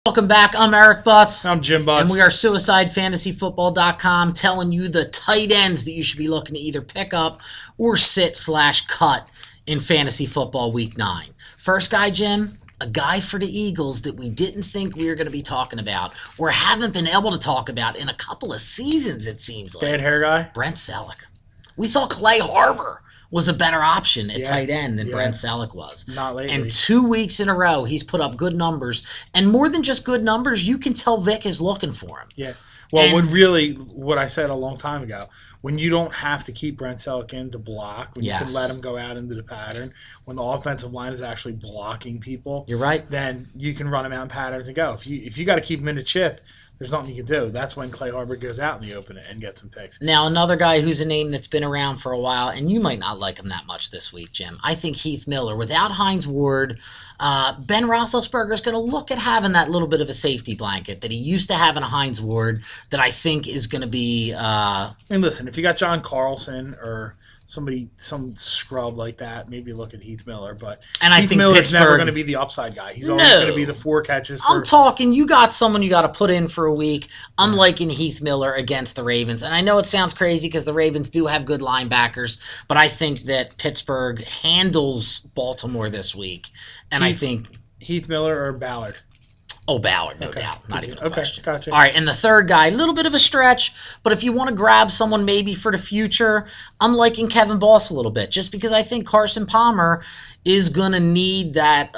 Welcome back. I'm Eric Butz. I'm Jim Butz. And we are SuicideFantasyFootball.com telling you the tight ends that you should be looking to either pick up or sit/cut in Fantasy Football Week 9. First guy, Jim, a guy for the Eagles that we didn't think we were going to be talking about or haven't been able to talk about in a couple of seasons, it seems like. Bad hair guy? Brent Selleck. We thought Clay Harbor was a better option at tight end than Brent Selleck was. Not lately. And 2 weeks in a row, he's put up good numbers. And more than just good numbers, you can tell Vic is looking for him. Yeah. Well, what I said a long time ago, when you don't have to keep Brent Selleck in to block, when you can let him go out into the pattern, when the offensive line is actually blocking people, you're right. Then you can run him out in patterns and go. If you got to keep him in the chip, there's nothing you can do. That's when Clay Harbor goes out in the open and gets some picks. Now, another guy who's a name that's been around for a while, and you might not like him that much this week, Jim. I think Heath Miller. Without Hines Ward, Ben Roethlisberger is going to look at having that little bit of a safety blanket that he used to have in a Hines Ward that I think is going to be... And listen, if you got John Carlson or some scrub like that, maybe look at Heath Miller. But Heath Miller's never going to be the upside guy. He's always going to be the 4 catches. I'm talking, you got someone you got to put in for a week. I'm liking Heath Miller against the Ravens. And I know it sounds crazy because the Ravens do have good linebackers, but I think that Pittsburgh handles Baltimore this week. And I think... Heath Miller or Ballard? Oh, Ballard, no doubt. Not even a question. Gotcha. All right, and the third guy, a little bit of a stretch, but if you want to grab someone maybe for the future, I'm liking Kevin Boss a little bit, just because I think Carson Palmer is going to need that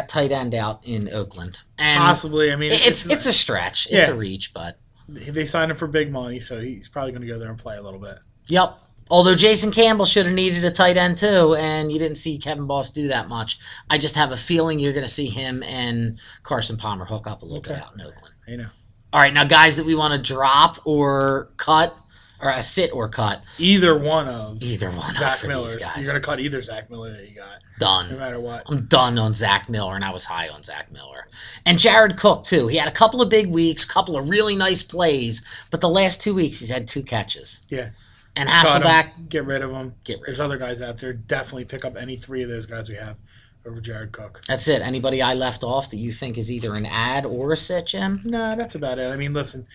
tight end out in Oakland. And possibly. I mean, it's a stretch. It's a reach, but... They signed him for big money, so he's probably going to go there and play a little bit. Yep. Although Jason Campbell should have needed a tight end too, and you didn't see Kevin Boss do that much. I just have a feeling you're going to see him and Carson Palmer hook up a little bit out in Oakland. I know. All right, now guys that we want to drop or cut, or sit or cut. Either one of Zach Miller's. You're going to cut either Zach Miller that you got. Done. No matter what. I'm done on Zach Miller, and I was high on Zach Miller. And Jared Cook, too. He had a couple of big weeks, couple of really nice plays, but the last 2 weeks he's had 2 catches. Yeah. And Hasselbeck, get rid of him. There's other guys out there. Definitely pick up any 3 of those guys we have over Jared Cook. That's it. Anybody I left off that you think is either an ad or a sit, Jim? No, that's about it. I mean, listen,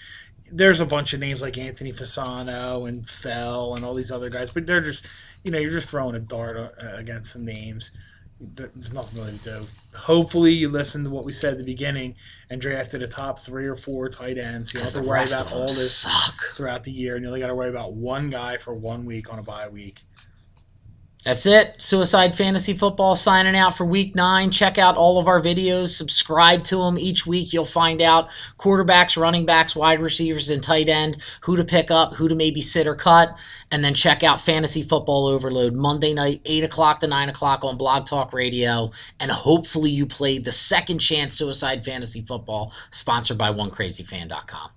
there's a bunch of names like Anthony Fasano and Fell and all these other guys, but they're just, you're just throwing a dart against some names. There's nothing really to do. Hopefully you listened to what we said at the beginning and drafted a top 3 or 4 tight ends. You don't have to worry about all this throughout the year, and you only got to worry about one guy for 1 week on a bye week. That's it. Suicide Fantasy Football signing out for Week 9. Check out all of our videos. Subscribe to them. Each week you'll find out quarterbacks, running backs, wide receivers, and tight end, who to pick up, who to maybe sit or cut. And then check out Fantasy Football Overload Monday night, 8 o'clock to 9 o'clock on Blog Talk Radio. And hopefully you played the Second Chance Suicide Fantasy Football, sponsored by OneCrazyFan.com.